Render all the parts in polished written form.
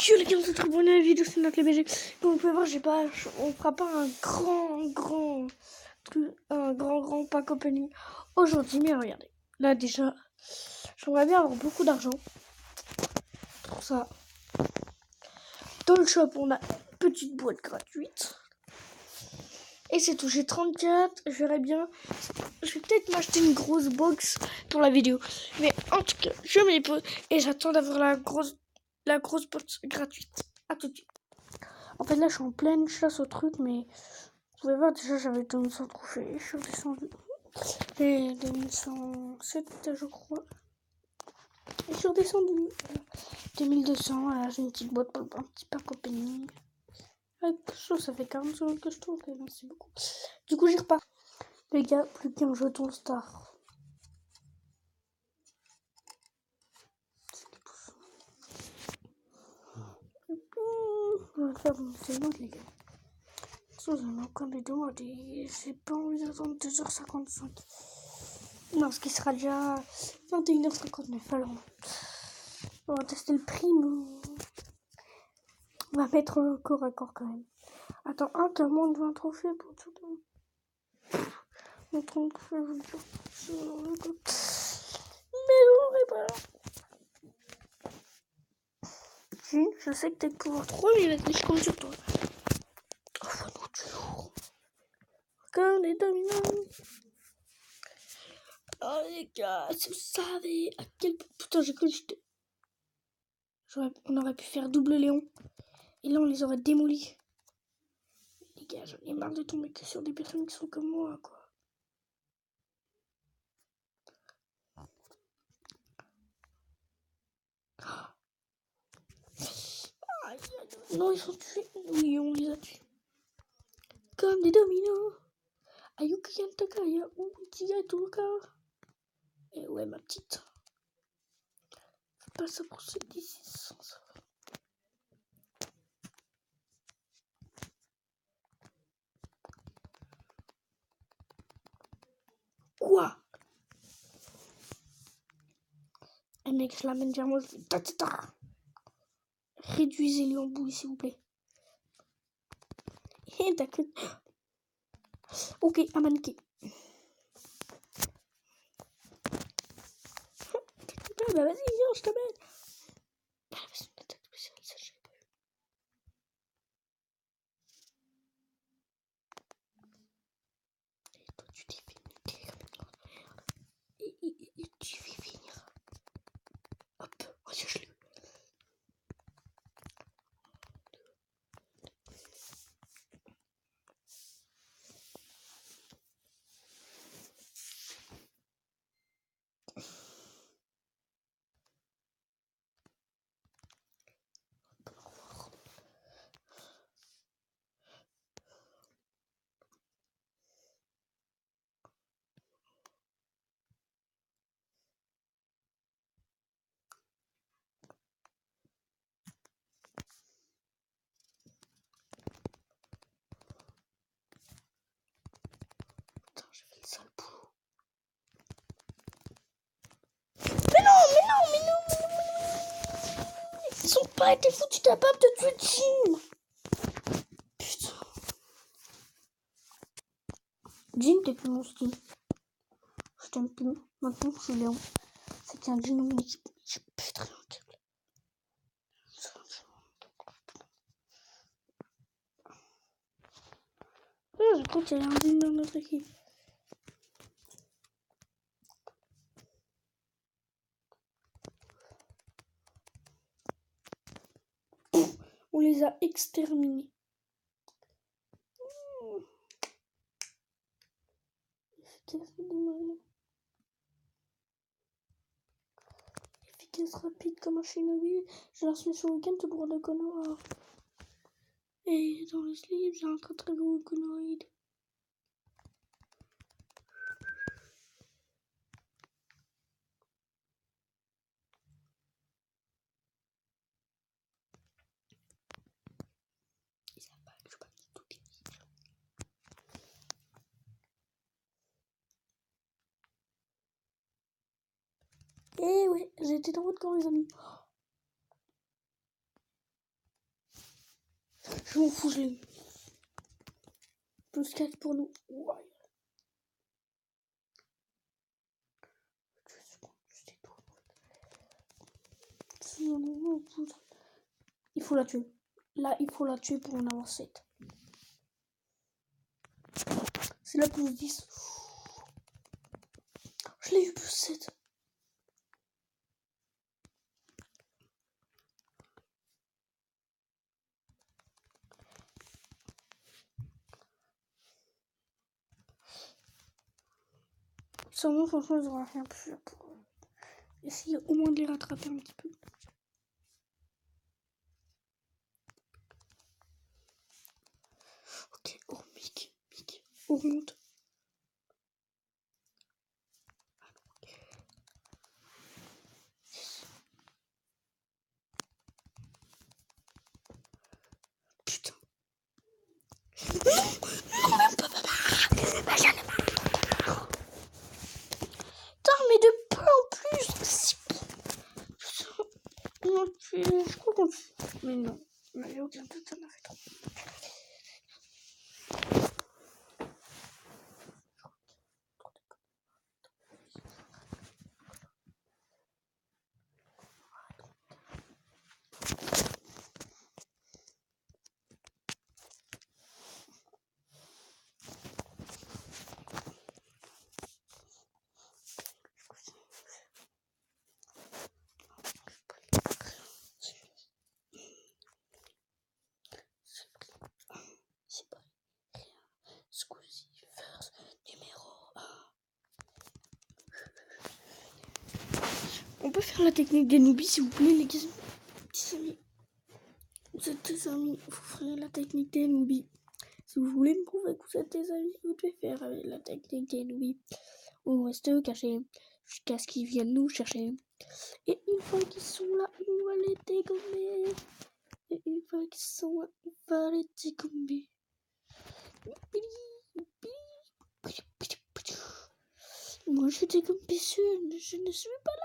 Yo les gars, on se retrouve pour une nouvelle vidéo sur notre BG. Comme vous pouvez voir, on fera pas un grand truc, un grand pack opening aujourd'hui, mais regardez. Là déjà, j'aimerais bien avoir beaucoup d'argent. Pour ça, dans le shop, on a une petite boîte gratuite. Et c'est tout, j'ai 34, je verrai bien. Je vais peut-être m'acheter une grosse box pour la vidéo. Mais en tout cas, je me les pose et j'attends d'avoir la grosse box gratuite. À tout de suite. En fait, là, je suis en pleine chasse au truc, mais vous pouvez voir, déjà, j'avais 2100 trophées. Je suis redescendu. J'ai 2107, je crois. Et je suis redescendu. 2200, voilà, j'ai une petite boîte pour un petit pack opening. Avec ça fait 40 secondes que je tourne, merci beaucoup. Du coup, j'y repars. Les gars, plus qu'un jeton star. On va faire une seconde, les gars. J'en ai encore des demandes et j'ai pas envie d'attendre 2h55. Non, ce qui sera déjà 21h59. Alors, on va tester le prix, mais on va mettre le corps à corps quand même. Attends, t'as moins de 20 trophées pour tout le monde. Mon trophée, je veux dire. Mais on est pas là. Si, je sais que t'as le pouvoir 3, mais je compte sur toi. Oh, non, tu lourd. Comme les dominants. Oh les gars, si vous savez à quel point... Putain, j'ai cru que j'étais... On aurait pu faire double Léon. Et là, on les aurait démolis. Les gars, j'en ai marre de tomber que sur des personnes qui sont comme moi, quoi. Non, ils sont tués. Oui, on les a tués. Comme des dominos. Ayuki Yantakaya. Uchiya Toka. Et ouais, ma petite. Fais pas ça pour ce 1600, ça va. Quoi? Un mec, je l'amène vers moi, je fais ta. Réduisez-le en bouille, s'il vous plaît. Et d'accord. Ok, un mannequin. Bah vas-y, viens, je t'amène. Ah, c'est une attaque spéciale, ça j'ai pas vu. Et toi, tu t'es fait niquer comme une merde. Et tu fais finir. Hop, recherche-le. Putain, j'ai fait le sale boulot. Mais non. Ils sont pas été foutus capables de tuer Jean. Putain. Jean, t'es plus mon style. Je t'aime plus. Maintenant, je suis Léon. C'est qu'un Jean ou une équipe. Je pèterai un câble. Je crois qu'il y a un Jean dans notre équipe. On les a exterminés. Efficace, rapide comme un shinobi. Je lance mes shurikens tout pour de Konoha. Et dans le slip, j'ai un très gros Konoid. Ils savent pas que je pas tout est vite. Eh ouais, j'étais dans votre camp, les amis. Je m'en fous, je l'ai. Plus 4 pour nous. Ouais. Il faut la tuer. Là, il faut la tuer pour en avoir 7. C'est la plus 10. Je l'ai eu plus 7. Sûrement, franchement, ils auront rien pu faire pour essayer au moins de les rattraper un petit peu. Ok, oh, Mick, on remonte. Putain. Non, même pas, j'en ai marre. Putain, mais de peu en plus. Si... Non, je crois qu'on... Mais non, il n'y avait aucun doute, ça m'a fait trop. C'est pas rien. Squeezie first, numéro 1. On peut faire la technique des noobies, s'il vous plaît, les gars. Petits amis. Vous êtes des amis, vous ferez la technique des noobies. Si vous voulez me prouver que vous êtes des amis, vous devez faire avec la technique des noobies. On reste cachés jusqu'à ce qu'ils viennent nous chercher. Et une fois qu'ils sont là, on va les dégommer. Et une fois qu'ils sont là, on va les dégommer. Moi je dégomme personne, je ne suis pas là.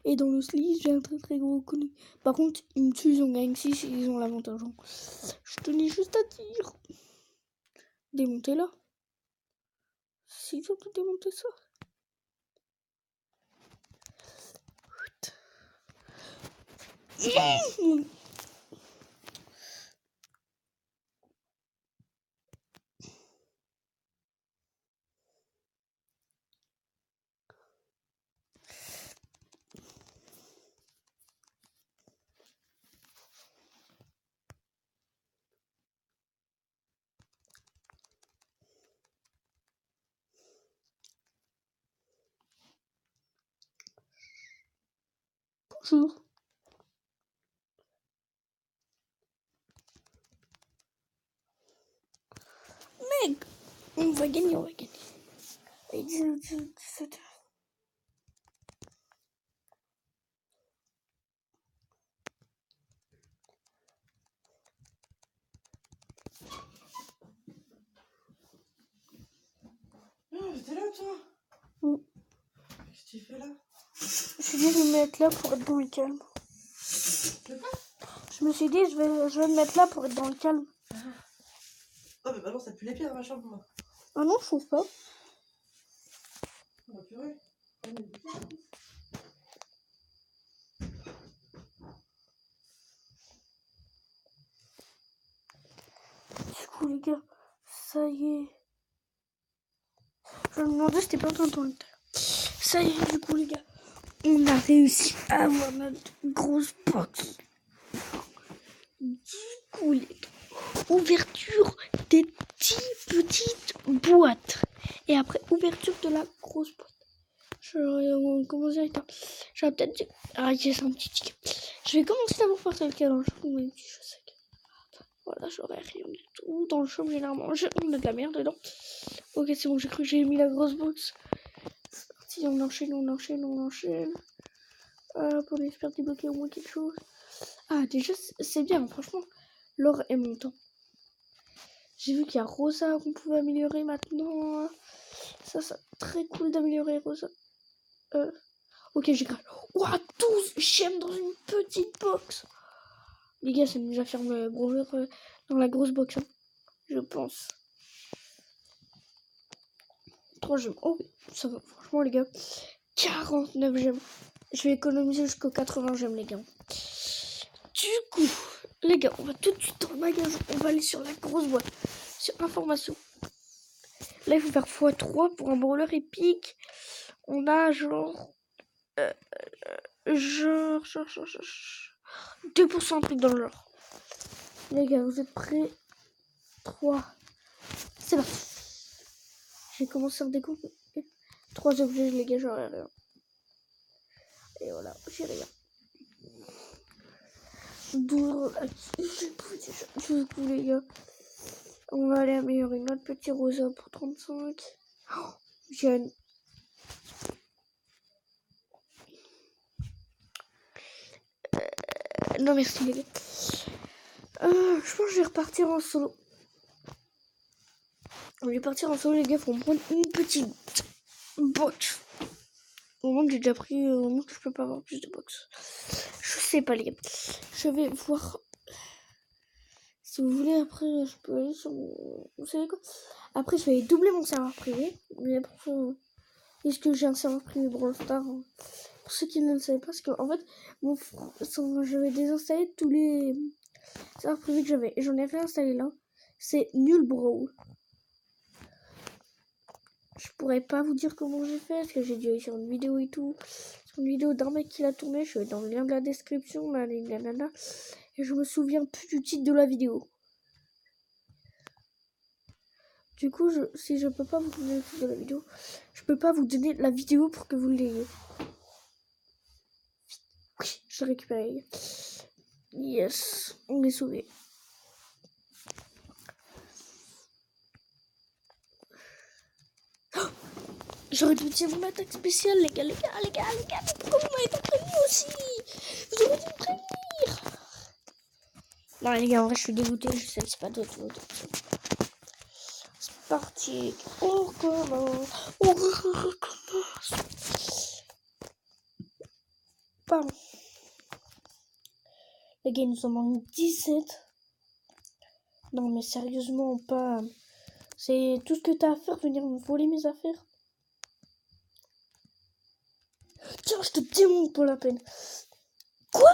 Et dans le slip, j'ai un très gros connu. Par contre, ils me tuent, ils ont gagne 6 et ils ont l'avantage. Je tenais juste à dire. Démontez-la. Si je peux démonter ça. Bonjour. Mec, on va gagner, Et 17. Oh, t'es là, toi? Mm. Qu'est-ce que tu fais là? Je vais me mettre là pour être dans le calme. Je me suis dit, je vais me mettre là pour être dans le calme. Oh, mais maintenant, ça pue les pieds dans ma chambre, moi. Ah non, je trouve pas. Oh, purée. Du coup, les gars, ça y est. Je me demandais si c'était pas en temps. Ça y est, du coup, les gars, on a réussi à avoir notre grosse box. Du coup, les gars, ouverture des petites boîtes. Et après, ouverture de la grosse boîte. Comment dire, j'aurais peut-être dit. Ah, j'ai un petit ticket. Je vais commencer d'abord par celle qui est dans le shop. Je sais que. Voilà, j'aurais rien du tout. Dans le shop, généralement, on a de la merde dedans. Ok, c'est bon, j'ai cru que j'ai mis la grosse box. C'est parti, on enchaîne. On espère débloquer au moins quelque chose. Ah, déjà, c'est bien, franchement. L'or est montant. J'ai vu qu'il y a Rosa qu'on pouvait améliorer maintenant. Ça, c'est très cool d'améliorer Rosa. Ok, j'ai grave. Ouah, 12 gemmes dans une petite box. Les gars, ça nous a fermé le brawler dans la grosse box, hein, je pense. 3 gemmes. Oh, ça va, franchement, les gars. 49 gemmes. Je vais économiser jusqu'aux 80 gemmes, les gars. Du coup, les gars, on va tout de suite dans le magasin. On va aller sur la grosse boîte. Sur information. Là, il faut faire x3 pour un brawler épique. On a genre 2% un truc dans le genre. Les gars, vous êtes prêts? 3. C'est parti. J'ai commencé à découper. 3 objets, les gars, j'aurais rien. Et voilà, j'ai rien. 12 du coup, les gars, on va aller améliorer notre petit rosa pour 35. Oh, jeune. Non, merci, les gars. Je pense que je vais repartir en solo. On va partir en solo, les gars. Faut me prendre une petite box. Au moment que j'ai déjà pris, au moment que je peux pas avoir plus de box. Je sais pas, les gars. Je vais voir. Si vous voulez, après, je peux aller sur mon... Vous savez quoi? Après, je vais doubler mon serveur privé. Mais après, est-ce que j'ai un serveur privé Brawl Stars? Pour ceux qui ne le savaient pas, parce qu'en fait, j'avais désinstallé tous les serveurs privés que j'avais. Et j'en ai réinstallé là. C'est nul Brawl. Je pourrais pas vous dire comment j'ai fait, parce que j'ai dû aller sur une vidéo et tout. Sur une vidéo d'un mec qui l'a tourné, je vais dans le lien de la description, nanana. Et je me souviens plus du titre de la vidéo. Du coup, si je peux pas vous donner le titre de la vidéo, je peux pas vous donner la vidéo pour que vous l'ayez. Oui, je récupère. Yes, on est sauvé. J'aurais dû utiliser mon attaque spéciale, les gars, mais pourquoi vous m'avez pas prévenu aussi? Vous auriez dû me prévenir. Non, les gars, en vrai, je suis dégoûté, je sais que c'est pas d'autre. C'est parti, on recommence. Pardon. Les gars, nous sommes en 17. Non, mais sérieusement, pas. C'est tout ce que t'as à faire, venir me voler mes affaires. Tiens, je te démonte pour la peine. Quoi?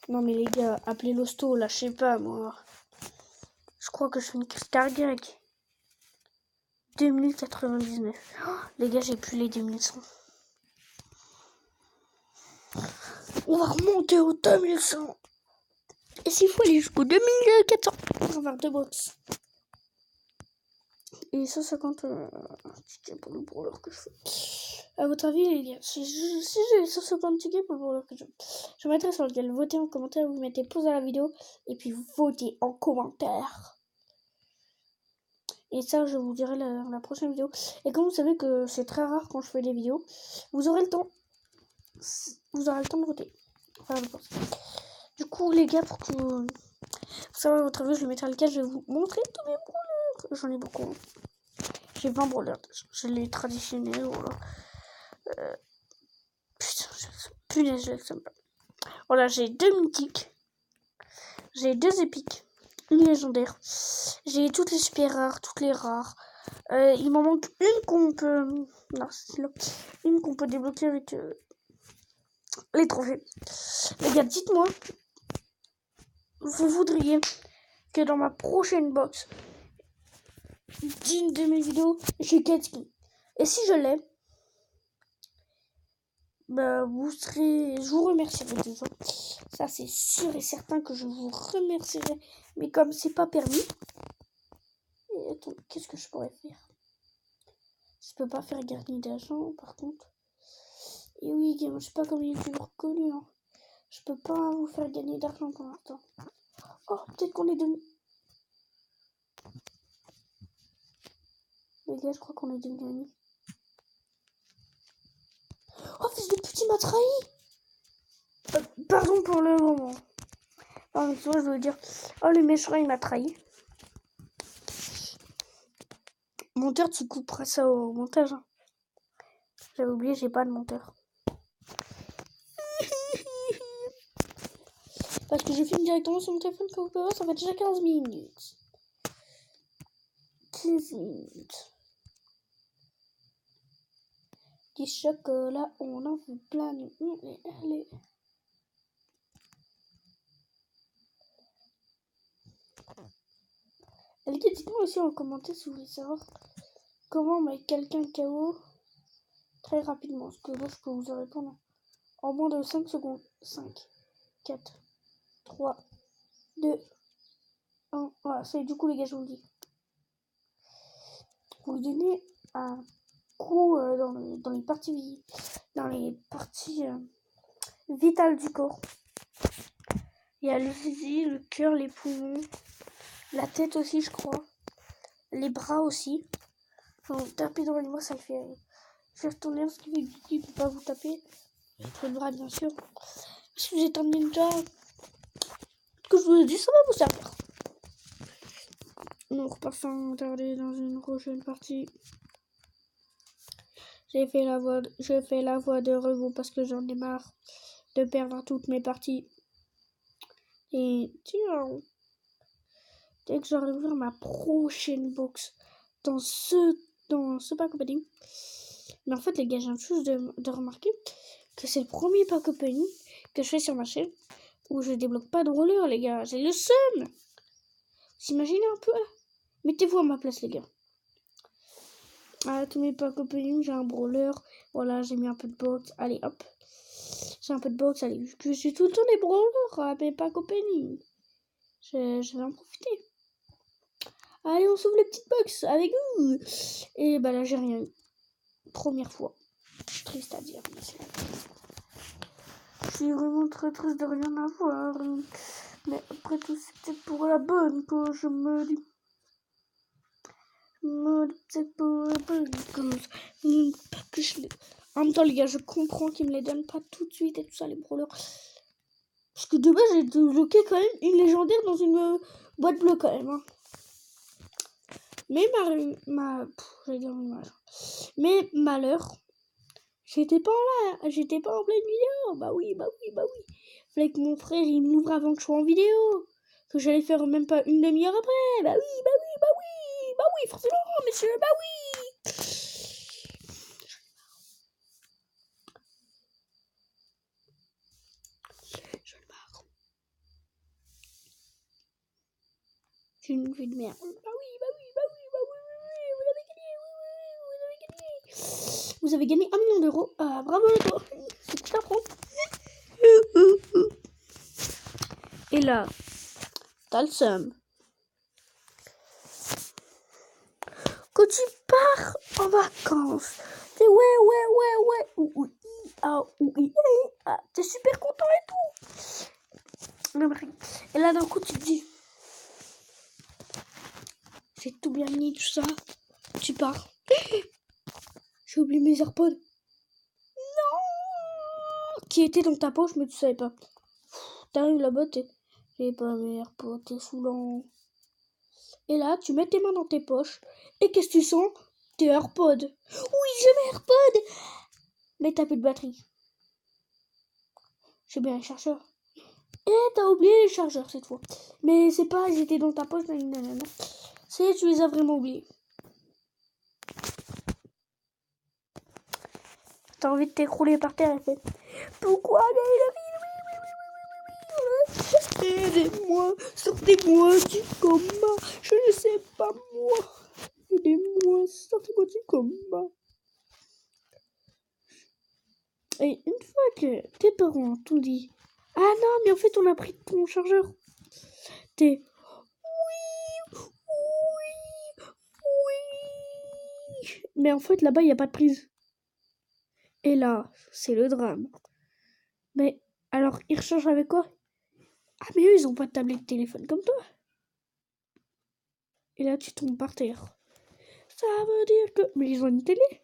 Non, mais les gars, appelez l'hosto, là, je sais pas, moi. Je crois que je fais une crise cardiaque. 2099. Oh, les gars, j'ai plus les 2100. On va remonter au 2100. Et s'il faut aller jusqu'au 2400. On va faire 2 box. Et 150 tickets pour le brawler que je fais. À votre avis, les gars, si j'ai 150 tickets pour le brawler que je mettrai sur lequel votez en commentaire. Vous mettez pause à la vidéo. Et puis votez en commentaire. Et ça, je vous dirai la prochaine vidéo. Et comme vous savez que c'est très rare quand je fais des vidéos, vous aurez le temps. Vous aurez le temps de voter. Enfin, je pense. Du coup, les gars, pour que vous savez votre avis, je le mettrai lequel. Je vais vous montrer tous mes brawlers. J'en ai beaucoup. J'ai 20 brawlers. J'ai les traditionnels. Voilà. Putain, je l'accème pas. Voilà, j'ai 2 mythiques. J'ai 2 épiques. Une légendaire. J'ai toutes les super rares, toutes les rares. Il m'en manque une qu'on peut... Non, c'est là. Une qu'on peut débloquer avec les trophées. Les gars, dites-moi, vous voudriez que dans ma prochaine box d'une de mes vidéos, j'ai 4 skins. Et si je l'ai, bah, je vous remercierai déjà. Ça, c'est sûr et certain que je vous remercierai. Mais comme c'est pas permis... Et attends, qu'est-ce que je pourrais faire? Je peux pas faire gagner d'argent, par contre. Et oui, je sais pas comme il est reconnu. Hein. Je peux pas vous faire gagner d'argent pour l'instant. Oh, peut-être qu'on est demi. Les gars, je crois qu'on est demi amis. Oh, fils de pute, il m'a trahi. Pardon pour le moment. Pardon, je veux dire. Oh, le méchant, il m'a trahi. Monteur, tu couperas ça au montage. Hein. J'avais oublié, j'ai pas de monteur. Parce que je filme directement sur mon téléphone, comme vous pouvez voir, ça fait déjà 15 minutes. 15 minutes. Du chocolat, on en veut plein. Allez. Allez, dites-moi aussi en commentaire si vous voulez savoir comment mettre quelqu'un KO très rapidement. Parce que là, je peux vous en répondre en moins de 5 secondes. 5, 4, 3, 2, 1. Voilà, c'est du coup, les gars, je vous le dis. Vous lui donnez un coup dans les parties vitales du corps. Il y a le zizi, le cœur, les poumons, la tête aussi, je crois, les bras aussi. Enfin, vous tapez dans les bras, ça le fait. Je vais retourner parce qu'il ne peut pas vous taper. Le bras, bien sûr. Si vous êtes un ninja, ce que je vous ai dit, ça va vous servir. Nous repassons retarder dans une prochaine partie. J'ai fait la voix de Rebo parce que j'en ai marre de perdre toutes mes parties. Et tiens, dès que j'aurai ouvert ma prochaine box dans ce pack opening. Mais en fait, les gars, j'ai chose de remarquer que c'est le premier pack opening que je fais sur ma chaîne où je débloque pas de roller, les gars. J'ai le seum. Vous imaginez un peu? Mettez-vous à ma place, les gars. Ah, tous mes packs opening, j'ai un brawler. Voilà, j'ai mis un peu de box. Allez, hop. J'ai un peu de box. Allez, je suis tout le temps des brawlers à mes packs opening. Je vais en profiter. Allez, on s'ouvre les petites box avec vous. Et bah là, j'ai rien eu. Première fois. Triste à dire, mais c'est... Je suis vraiment très triste de rien avoir. Mais après tout, c'est peut-être pour la bonne que je me dis. C'est pour la bonne cause. Pas que je les... En même temps, les gars, je comprends qu'ils me les donnent pas tout de suite et tout ça, les brawlers. Parce que de base, j'ai débloqué quand même une légendaire dans une boîte bleue quand même. Hein. Mais j'allais dire une image. Mais malheur, j'étais pas en pleine vidéo. Bah oui. Fallait que mon frère il m'ouvre avant que je sois en vidéo. Que j'allais faire même pas une demi-heure après. Bah oui, forcément, monsieur, bah oui. Je le marre. C'est une vie de merde. Bah oui, vous avez gagné 1 million d'euros. Ah, bravo les gars. C'est tout à prendre. Et là, t'as le seum. Quand tu pars en vacances, t'es ouais. T'es super content et tout. Et là, d'un coup, tu te dis, j'ai tout bien mis, tout ça. Tu pars. J'ai oublié mes AirPods. Non. Qui étaient dans ta poche, mais tu savais pas. T'arrives là-bas, j'ai pas mes AirPods, t'es saoulant. Et là, tu mets tes mains dans tes poches. Et qu'est-ce que tu sens? Tes AirPods. Oui, j'ai mes AirPods. Mais t'as plus de batterie. J'ai bien un chargeur. Et t'as oublié les chargeurs cette fois. Mais c'est pas, ils étaient dans ta poche. Non. C'est, tu les as vraiment oubliés. T'as envie de t'écrouler par terre et fait. Pourquoi aidez-moi, sortez-moi du coma. Je ne sais pas moi. Aidez-moi, sortez-moi du coma. Et une fois que tes parents t'ont dit ah non, mais en fait on a pris ton chargeur, t'es oui. Mais en fait là-bas il n'y a pas de prise. Et là, c'est le drame. Mais alors, ils rechargent avec quoi? Ah mais eux ils ont pas de tablette de téléphone comme toi. Et là tu tombes par terre. Ça veut dire que... Mais ils ont une télé.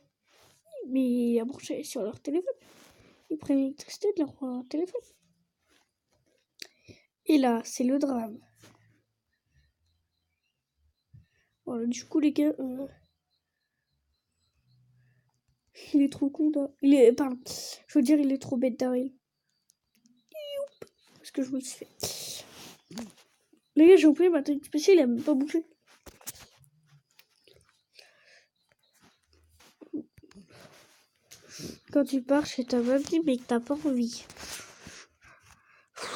Mais à brancher sur leur téléphone. Ils prennent l'électricité de leur téléphone. Et là, c'est le drame. Voilà, du coup, les gars... Il est trop con, il est... Pardon. Je veux dire, il est trop bête, Daryl. Parce que je me suis fait... Les gars, j'ai oublié ma technique spéciale, il a même pas bouffé. Quand tu pars chez ta mamie, mais que t'as pas envie.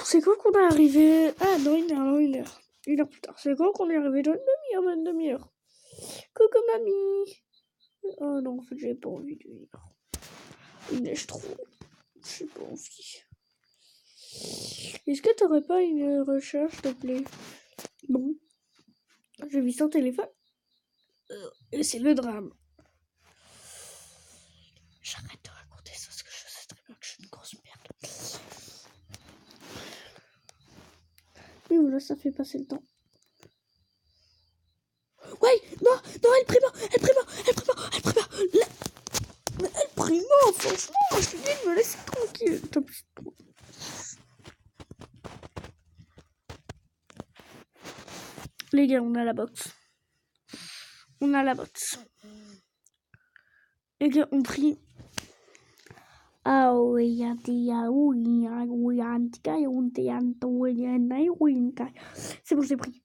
C'est quand qu'on est arrivé? Ah, dans une heure, Une heure plus tard. C'est quand qu'on est arrivé? Dans une demi-heure. Coucou, mamie. Oh non, en fait, j'avais pas envie de venir. Il neige trop. J'ai pas envie. Est-ce que t'aurais pas une recherche, s'il te plaît? Bon. J'ai vu son téléphone. Et c'est le drame. J'arrête de raconter ça parce que je sais très bien que je suis une grosse merde. Oui, voilà, ça fait passer le temps. Ouais, non, elle prima, franchement, je suis dit de me laisser tranquille. Les gars, on a la boxe. Les gars, on prie. C'est bon, j'ai pris.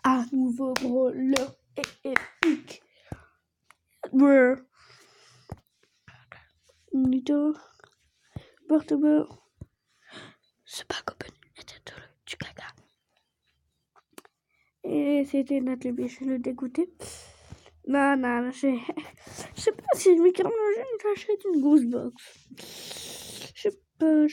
Un nouveau brawler épique. Nito. Bartobeur. C'est pas copain. C'était du caca. Et c'était notre biche, le dégoûté. Non, je sais pas si je me calme, j'achète une grosse box. Je sais pas.